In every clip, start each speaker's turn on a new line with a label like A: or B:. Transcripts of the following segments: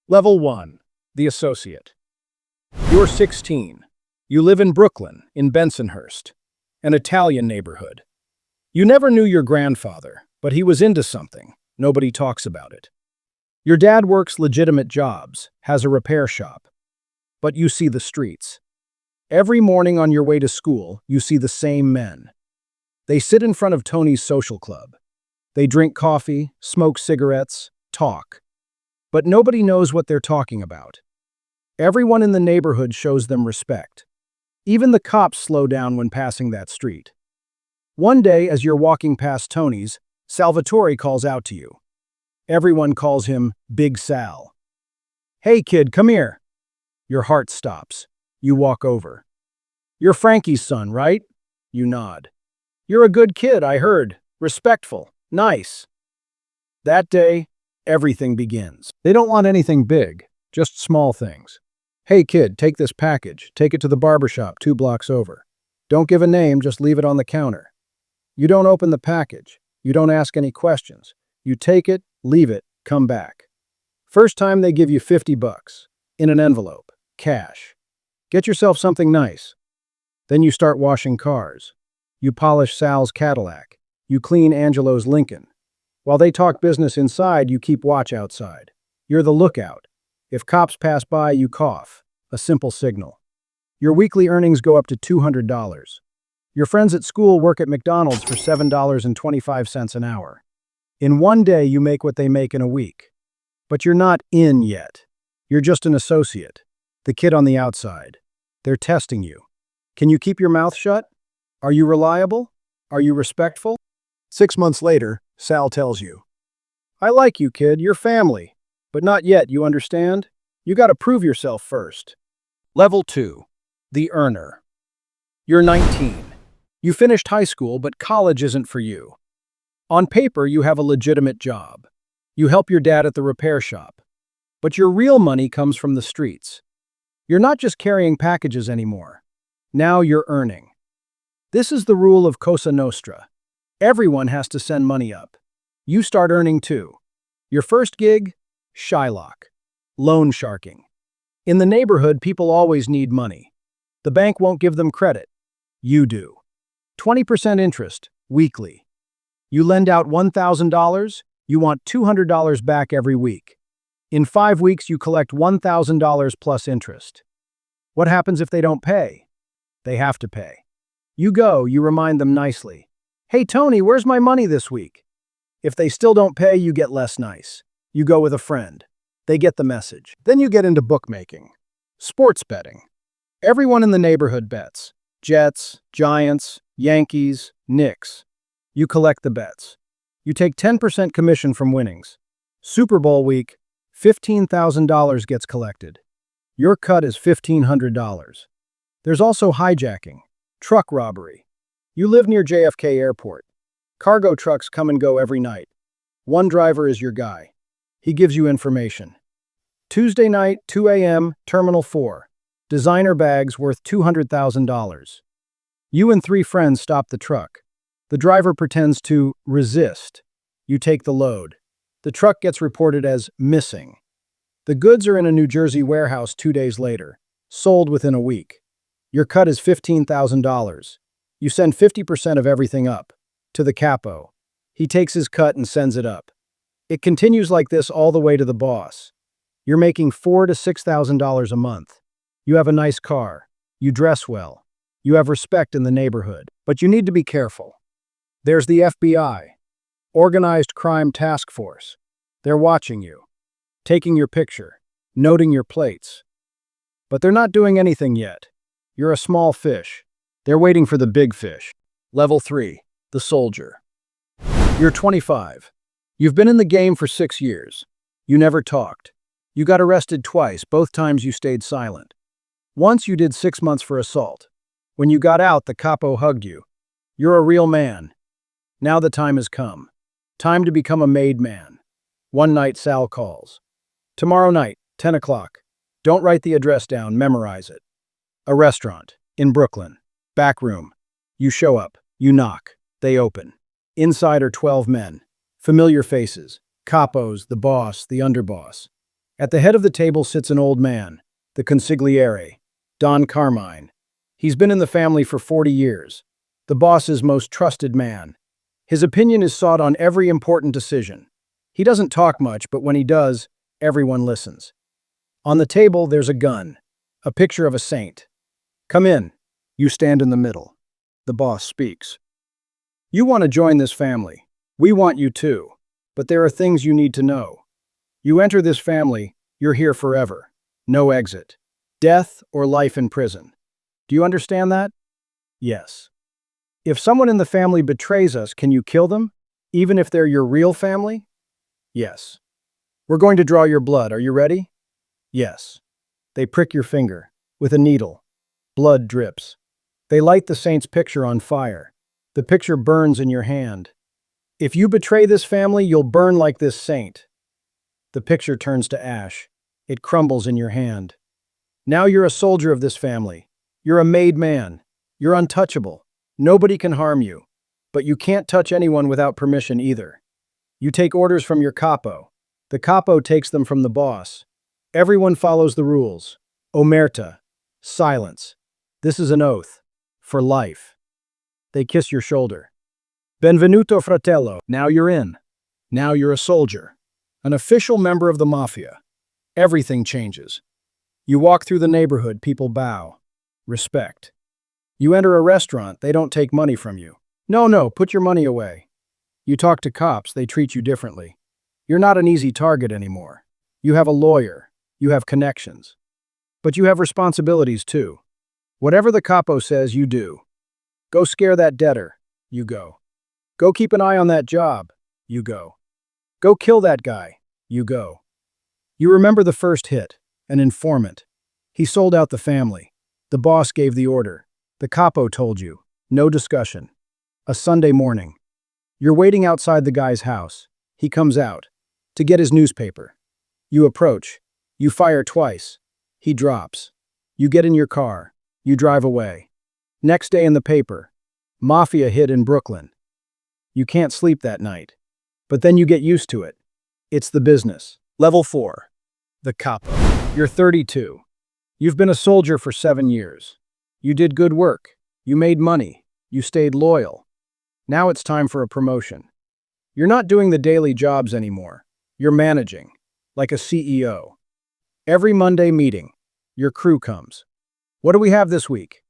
A: Level 1. The Associate. You're 16. You live in Brooklyn, in Bensonhurst, an Italian neighborhood. You never knew your grandfather, but he was into something. Nobody talks about it. Your dad works legitimate jobs, has a repair shop. But you see the streets. Every morning on your way to school, you see the same men. They sit in front of Tony's social club. They drink coffee, smoke cigarettes, talk. But nobody knows what they're talking about. Everyone in the neighborhood shows them respect. Even the cops slow down when passing that street. One day, as you're walking past Tony's, Salvatore calls out to you. Everyone calls him Big Sal. "Hey kid, come here." Your heart stops. You walk over. "You're Frankie's son, right?" You nod. "You're a good kid, I heard. Respectful. Nice." That day, everything begins. They don't want anything big, just small things. "Hey kid, take this package. Take it to the barbershop 2 blocks over. Don't give a name, just leave it on the counter." You don't open the package. You don't ask any questions. You take it, leave it, come back. First time they give you $50 in an envelope, cash. Get yourself something nice. Then you start washing cars. You polish Sal's Cadillac. You clean Angelo's Lincoln. While they talk business inside, you keep watch outside. You're the lookout. If cops pass by, you cough. A simple signal. Your weekly earnings go up to $200. Your friends at school work at McDonald's for $7.25 an hour. In one day, you make what they make in a week. But you're not in yet. You're just an associate, the kid on the outside. They're testing you. Can you keep your mouth shut? Are you reliable? Are you respectful? 6 months later, Sal tells you, "I like you, kid, you're family. But not yet, you understand? You gotta prove yourself first." Level 2. The Earner. You're 19. You finished high school, but college isn't for you. On paper, you have a legitimate job. You help your dad at the repair shop. But your real money comes from the streets. You're not just carrying packages anymore. Now you're earning. This is the rule of Cosa Nostra. Everyone has to send money up. You start earning too. Your first gig? Shylock. Loan sharking. In the neighborhood, people always need money. The bank won't give them credit. You do. 20% interest, weekly. You lend out $1,000, you want $200 back every week. In 5 weeks, you collect $1,000 plus interest. What happens if they don't pay? They have to pay. You go, you remind them nicely. "Hey Tony, where's my money this week?" If they still don't pay, you get less nice. You go with a friend. They get the message. Then you get into bookmaking. Sports betting. Everyone in the neighborhood bets. Jets, Giants, Yankees, Knicks. You collect the bets. You take 10% commission from winnings. Super Bowl week, $15,000 gets collected. Your cut is $1,500. There's also hijacking, truck robbery. You live near JFK Airport. Cargo trucks come and go every night. One driver is your guy. He gives you information. Tuesday night, 2 a.m., Terminal 4. Designer bags worth $200,000. You and 3 friends stop the truck. The driver pretends to resist. You take the load. The truck gets reported as missing. The goods are in a New Jersey warehouse 2 days later, sold within a week. Your cut is $15,000. You send 50% of everything up, to the capo. He takes his cut and sends it up. It continues like this all the way to the boss. You're making $4,000 to $6,000 a month. You have a nice car. You dress well. You have respect in the neighborhood. But you need to be careful. There's the FBI, Organized Crime Task Force. They're watching you, taking your picture, noting your plates. But they're not doing anything yet. You're a small fish. They're waiting for the big fish. Level 3. The Soldier. You're 25. You've been in the game for 6 years. You never talked. You got arrested twice, both times you stayed silent. Once you did 6 months for assault. When you got out, the capo hugged you. You're a real man. Now the time has come. Time to become a made man. One night, Sal calls. "Tomorrow night, 10 o'clock. Don't write the address down, memorize it." A restaurant, in Brooklyn. Back room. You show up. You knock. They open. Inside are 12 men. Familiar faces. Capos, the boss, the underboss. At the head of the table sits an old man, the consigliere, Don Carmine. He's been in the family for 40 years, the boss's most trusted man. His opinion is sought on every important decision. He doesn't talk much, but when he does, everyone listens. On the table, there's a gun, a picture of a saint. Come in. You stand in the middle. The boss speaks. You want to join this family. We want you too. But there are things you need to know. You enter this family, you're here forever. No exit. Death or life in prison. Do you understand that? Yes. If someone in the family betrays us, can you kill them? Even if they're your real family? Yes. We're going to draw your blood. Are you ready? Yes. They prick your finger with a needle. Blood drips. They light the saint's picture on fire. The picture burns in your hand. If you betray this family, you'll burn like this saint. The picture turns to ash. It crumbles in your hand. Now you're a soldier of this family. You're a made man. You're untouchable. Nobody can harm you. But you can't touch anyone without permission either. You take orders from your capo. The capo takes them from the boss. Everyone follows the rules. Omerta. Silence. This is an oath. For life. They kiss your shoulder. Benvenuto fratello. Now you're in. Now you're a soldier. An official member of the Mafia. Everything changes. You walk through the neighborhood, people bow. Respect. You enter a restaurant, they don't take money from you. No, put your money away. You talk to cops, they treat you differently. You're not an easy target anymore. You have a lawyer. You have connections. But you have responsibilities too. Whatever the capo says, you do. Go scare that debtor. You go. Go keep an eye on that job. You go. Go kill that guy. You go. You remember the first hit, an informant. He sold out the family. The boss gave the order. The capo told you. No discussion. A Sunday morning. You're waiting outside the guy's house. He comes out to get his newspaper. You approach. You fire twice. He drops. You get in your car. You drive away. Next day in the paper. Mafia hit in Brooklyn. You can't sleep that night. But then you get used to it. It's the business. Level 4. The capo. You're 32. You've been a soldier for 7 years. You did good work. You made money. You stayed loyal. Now it's time for a promotion. You're not doing the daily jobs anymore. You're managing, like a CEO. Every Monday meeting, your crew comes. What do we have this week?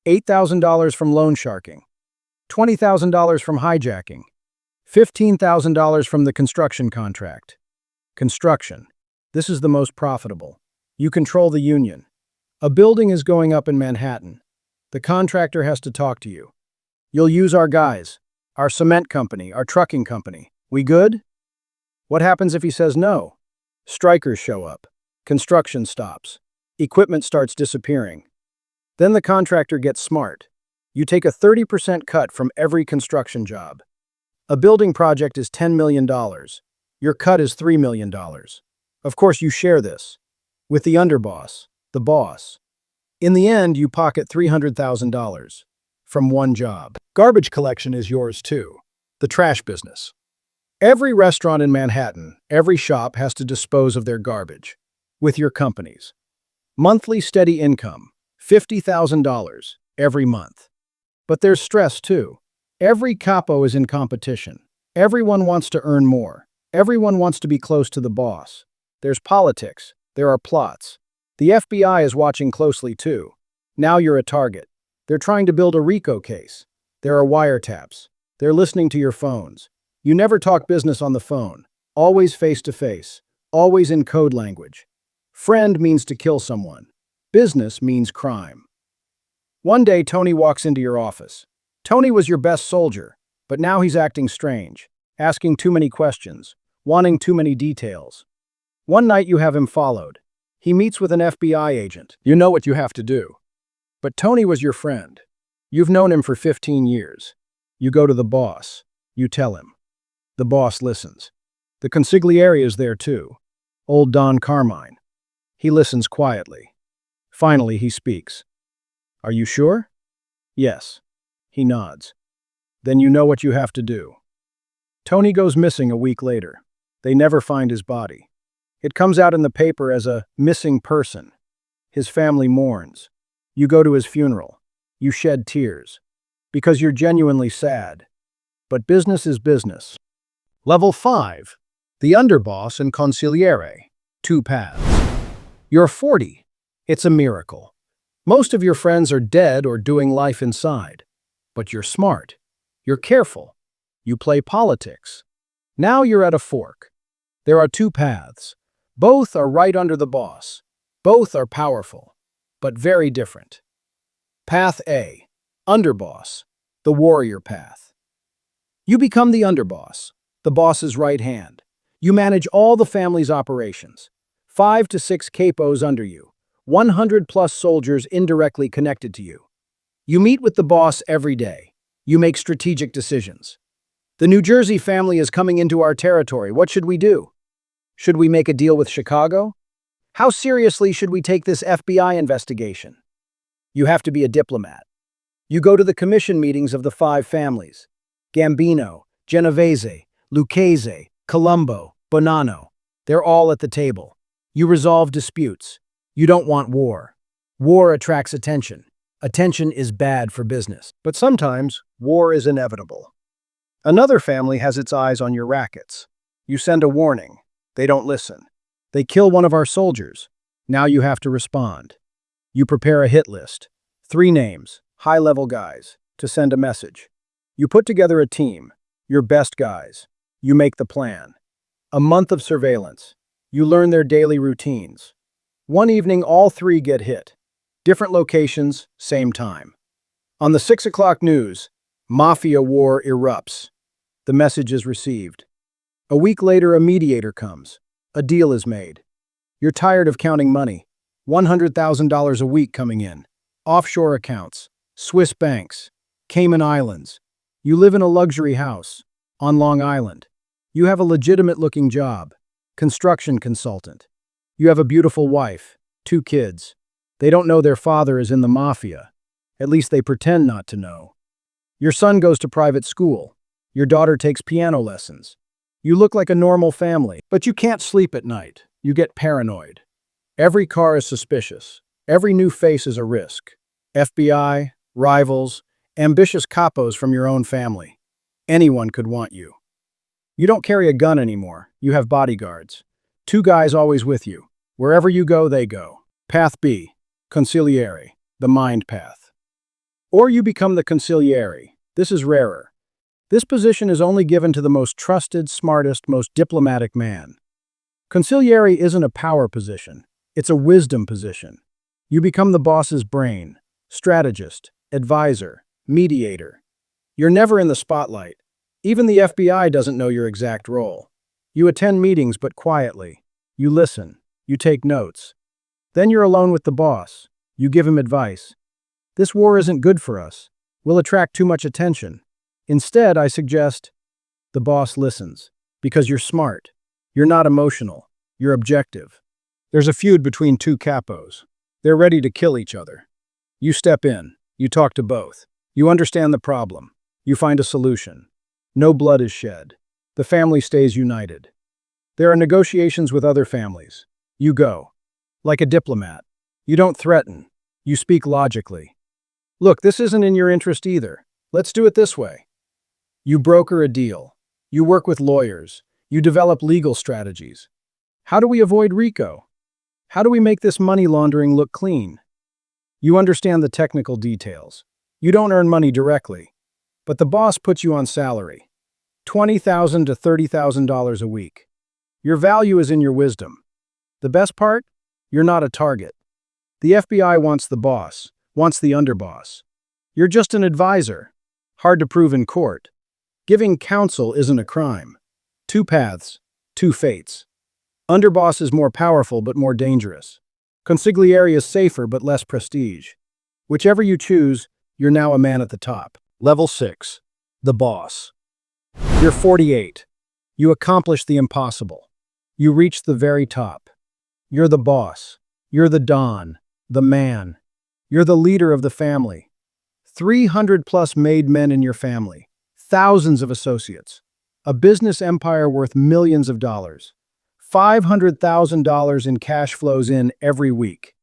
A: $8,000 from loan sharking, $20,000 from hijacking, $15,000 from the construction contract. Construction. This is the most profitable. You control the union. A building is going up in Manhattan. The contractor has to talk to you. You'll use our guys, our cement company, our trucking company. We good? What happens if he says no? Strikers show up. Construction stops. Equipment starts disappearing. Then the contractor gets smart. You take a 30% cut from every construction job. A building project is $10 million. Your cut is $3 million. Of course, you share this with the underboss, the boss. In the end, you pocket $300,000 from one job. Garbage collection is yours too. The trash business. Every restaurant in Manhattan, every shop has to dispose of their garbage with your companies. Monthly steady income, $50,000 every month. But there's stress too. Every capo is in competition. Everyone wants to earn more. Everyone wants to be close to the boss. There's politics. There are plots. The FBI is watching closely too. Now you're a target. They're trying to build a RICO case. There are wiretaps. They're listening to your phones. You never talk business on the phone. Always face to face. Always in code language. Friend means to kill someone. Business means crime. One day, Tony walks into your office. Tony was your best soldier, but now he's acting strange, asking too many questions, wanting too many details. One night you have him followed. He meets with an FBI agent. You know what you have to do. But Tony was your friend. You've known him for 15 years. You go to the boss. You tell him. The boss listens. The consigliere is there too. Old Don Carmine. He listens quietly. Finally, he speaks. Are you sure? Yes. He nods. Then you know what you have to do. Tony goes missing a week later. They never find his body. It comes out in the paper as a missing person. His family mourns. You go to his funeral. You shed tears. Because you're genuinely sad. But business is business. Level 5. The underboss and consigliere. 2 paths. You're 40. It's a miracle. Most of your friends are dead or doing life inside. But you're smart. You're careful. You play politics. Now you're at a fork. There are 2 paths. Both are right under the boss. Both are powerful, but very different. Path A. Underboss. The warrior path. You become the underboss, the boss's right hand. You manage all the family's operations. 5 to 6 capos under you. 100+ soldiers indirectly connected to you. You meet with the boss every day. You make strategic decisions. The New Jersey family is coming into our territory. What should we do? Should we make a deal with Chicago? How seriously should we take this FBI investigation? You have to be a diplomat. You go to the commission meetings of the 5 families. Gambino, Genovese, Lucchese, Colombo, Bonanno. They're all at the table. You resolve disputes. You don't want war. War attracts attention. Attention is bad for business. But sometimes, war is inevitable. Another family has its eyes on your rackets. You send a warning. They don't listen. They kill one of our soldiers. Now you have to respond. You prepare a hit list. 3 names, high-level guys, to send a message. You put together a team, your best guys. You make the plan. A month of surveillance. You learn their daily routines. One evening, all 3 get hit. Different locations, same time. On the 6 o'clock news, Mafia war erupts. The message is received. A week later, a mediator comes. A deal is made. You're tired of counting money. $100,000 a week coming in. Offshore accounts. Swiss banks. Cayman Islands. You live in a luxury house. On Long Island. You have a legitimate-looking job. Construction consultant. You have a beautiful wife. 2 kids. They don't know their father is in the mafia. At least they pretend not to know. Your son goes to private school. Your daughter takes piano lessons. You look like a normal family, but you can't sleep at night. You get paranoid. Every car is suspicious. Every new face is a risk. FBI, rivals, ambitious capos from your own family. Anyone could want you. You don't carry a gun anymore. You have bodyguards. 2 guys always with you. Wherever you go, they go. Path B, consigliere, the mind path. Or you become the consigliere. This is rarer. This position is only given to the most trusted, smartest, most diplomatic man. Consigliere isn't a power position. It's a wisdom position. You become the boss's brain, strategist, advisor, mediator. You're never in the spotlight. Even the FBI doesn't know your exact role. You attend meetings, but quietly. You listen. You take notes. Then you're alone with the boss. You give him advice. This war isn't good for us. We'll attract too much attention. Instead, I suggest the boss listens. Because you're smart. You're not emotional. You're objective. There's a feud between 2 capos. They're ready to kill each other. You step in. You talk to both. You understand the problem. You find a solution. No blood is shed. The family stays united. There are negotiations with other families. You go. Like a diplomat. You don't threaten. You speak logically. Look, this isn't in your interest either. Let's do it this way. You broker a deal. You work with lawyers. You develop legal strategies. How do we avoid RICO? How do we make this money laundering look clean? You understand the technical details. You don't earn money directly, but the boss puts you on salary. $20,000 to $30,000 a week. Your value is in your wisdom. The best part? You're not a target. The FBI wants the boss, wants the underboss. You're just an advisor. Hard to prove in court. Giving counsel isn't a crime. 2 paths, 2 fates. Underboss is more powerful but more dangerous. Consigliere is safer but less prestige. Whichever you choose, you're now a man at the top. Level 6. The boss. You're 48. You accomplish the impossible. You reach the very top. You're the boss. You're the Don, the man. You're the leader of the family. 300+ made men in your family. Thousands of associates. A business empire worth millions of dollars. $500,000 in cash flows in every week.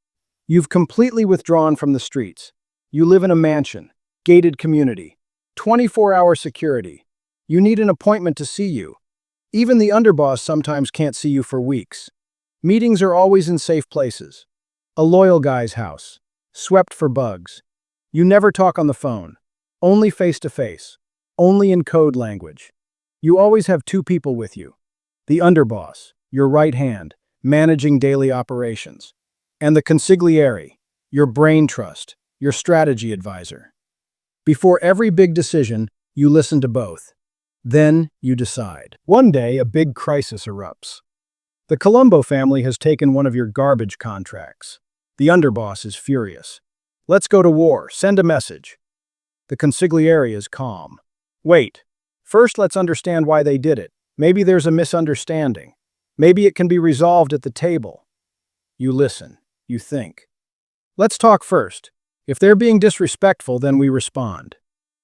A: You've completely withdrawn from the streets. You live in a mansion, gated community, 24-hour security. You need an appointment to see you. Even the underboss sometimes can't see you for weeks. Meetings are always in safe places. A loyal guy's house, swept for bugs. You never talk on the phone, only face-to-face, only in code language. You always have two people with you. The underboss, your right hand, managing daily operations, and the consigliere, your brain trust, your strategy advisor. Before every big decision, you listen to both. Then you decide. One day, a big crisis erupts. The Colombo family has taken one of your garbage contracts. The underboss is furious. Let's go to war. Send a message. The consigliere is calm. Wait. First, let's understand why they did it. Maybe there's a misunderstanding. Maybe it can be resolved at the table. You listen. You think. Let's talk first. If they're being disrespectful, then we respond.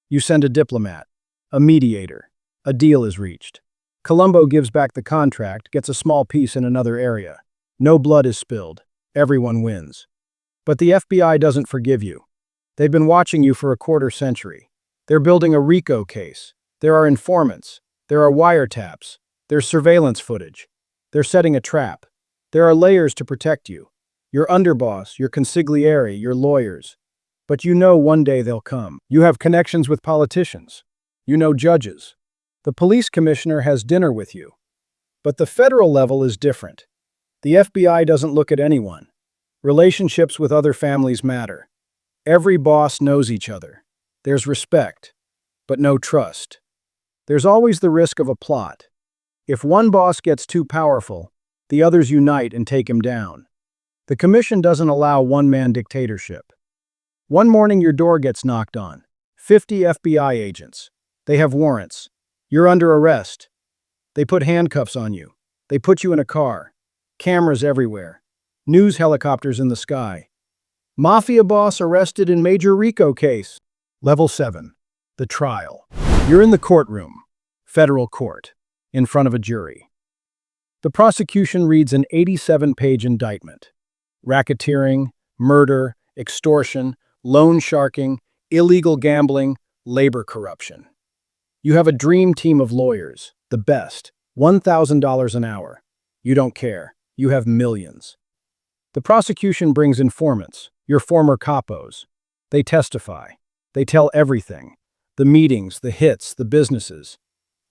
A: You send a diplomat, a mediator. A deal is reached. Colombo gives back the contract, gets a small piece in another area. No blood is spilled. Everyone wins. But the FBI doesn't forgive you. They've been watching you for a quarter century. They're building a RICO case. There are informants. There are wiretaps. There's surveillance footage. They're setting a trap. There are layers to protect you. Your underboss, your consigliere, your lawyers. But you know one day they'll come. You have connections with politicians. You know judges. The police commissioner has dinner with you. But the federal level is different. The FBI doesn't look at anyone. Relationships with other families matter. Every boss knows each other. There's respect, but no trust. There's always the risk of a plot. If one boss gets too powerful, the others unite and take him down. The commission doesn't allow one-man dictatorship. One morning your door gets knocked on. 50 FBI agents. They have warrants. You're under arrest. They put handcuffs on you. They put you in a car. Cameras everywhere. News helicopters in the sky. Mafia boss arrested in major RICO case. Level 7. The trial. You're in the courtroom. Federal court. In front of a jury. The prosecution reads an 87-page indictment. Racketeering, murder, extortion, loan sharking, illegal gambling, labor corruption. You have a dream team of lawyers, the best, $1,000 an hour. You don't care. You have millions. The prosecution brings informants, your former capos. They testify. They tell everything. The meetings, the hits, the businesses.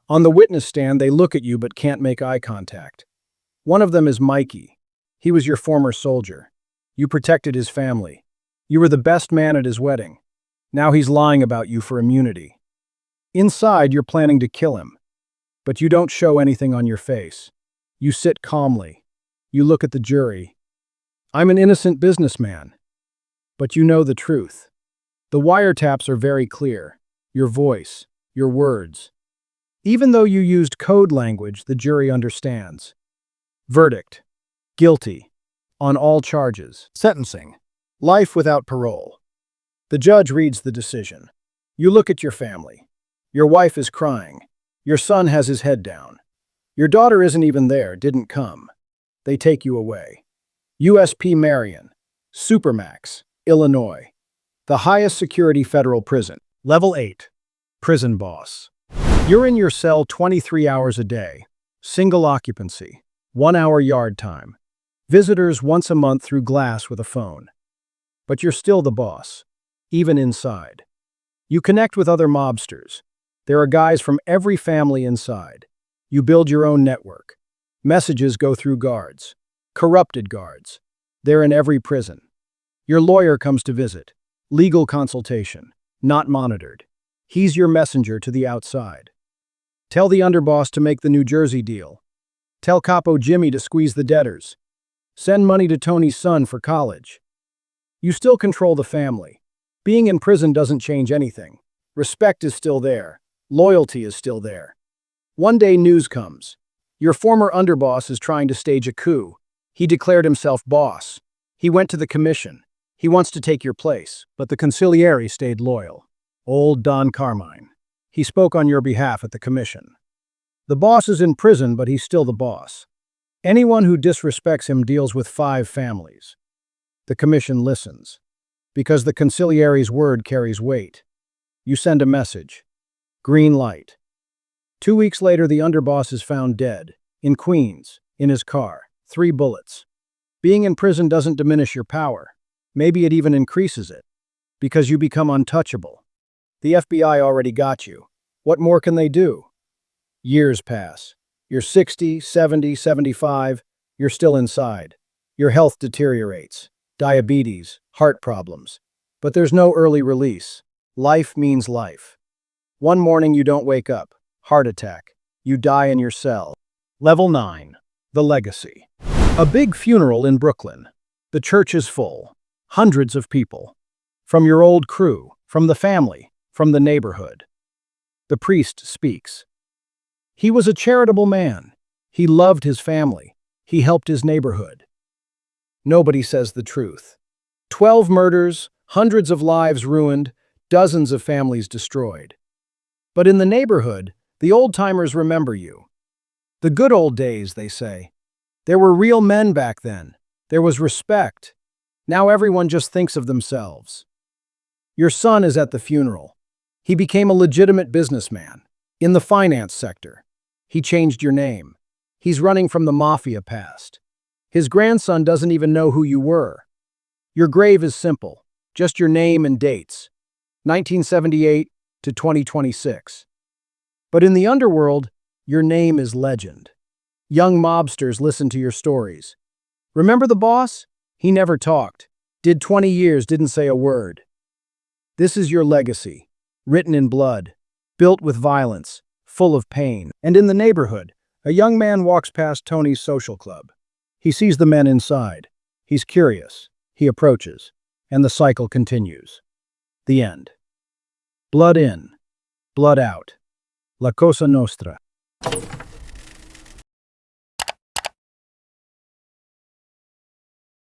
A: On the witness stand, they look at you but can't make eye contact. One of them is Mikey. He was your former soldier. You protected his family. You were the best man at his wedding. Now he's lying about you for immunity. Inside, you're planning to kill him. But you don't show anything on your face. You sit calmly. You look at the jury. I'm an innocent businessman. But you know the truth. The wiretaps are very clear. Your voice, your words. Even though you used code language, the jury understands. Verdict. Guilty. On all charges. Sentencing. Life without parole. The judge reads the decision. You look at your family. Your wife is crying. Your son has his head down. Your daughter isn't even there, didn't come. They take you away. USP Marion. Supermax. Illinois. The highest security federal prison. Level 8. Prison boss. You're in your cell 23 hours a day. Single occupancy. 1 hour yard time. Visitors once a month through glass with a phone. But you're still the boss, even inside. You connect with other mobsters. There are guys from every family inside. You build your own network. Messages go through guards. Corrupted guards. They're in every prison. Your lawyer comes to visit. Legal consultation. Not monitored. He's your messenger to the outside. Tell the underboss to make the New Jersey deal. Tell Capo Jimmy to squeeze the debtors. Send money to Tony's son for college. You still control the family. Being in prison doesn't change anything. Respect is still there. Loyalty is still there. One day news comes. Your former underboss is trying to stage a coup. He declared himself boss. He went to the commission. He wants to take your place, but the consigliere stayed loyal. Old Don Carmine. He spoke on your behalf at the commission. The boss is in prison, but he's still the boss. Anyone who disrespects him deals with 5 families. The commission listens, because the consigliary's word carries weight. You send a message. Green light. 2 weeks later, the underboss is found dead, in Queens, in his car, 3 bullets. Being in prison doesn't diminish your power. Maybe it even increases it, because you become untouchable. The FBI already got you. What more can they do? Years pass. You're 60, 70, 75. You're still inside. Your health deteriorates. Diabetes, heart problems. But there's no early release. Life means life. One morning you don't wake up. Heart attack. You die in your cell. Level 9. The Legacy. A big funeral in Brooklyn. The church is full. Hundreds of people. From your old crew, from the family, from the neighborhood. The priest speaks. He was a charitable man. He loved his family. He helped his neighborhood. Nobody says the truth. 12 murders, hundreds of lives ruined, dozens of families destroyed. But in the neighborhood, the old-timers remember you. The good old days, they say. There were real men back then. There was respect. Now everyone just thinks of themselves. Your son is at the funeral. He became a legitimate businessman. In the finance sector. He changed your name. He's running from the Mafia past. His grandson doesn't even know who you were. Your grave is simple. Just your name and dates. 1978 to 2026. But in the underworld, your name is legend. Young mobsters listen to your stories. Remember the boss? He never talked. Did 20 years, didn't say a word. This is your legacy. Written in blood. Built with violence. Full of pain. And in the neighborhood, a young man walks past Tony's social club. He sees the men inside. He's curious. He approaches. And the cycle continues. The end. Blood in. Blood out. La Cosa Nostra.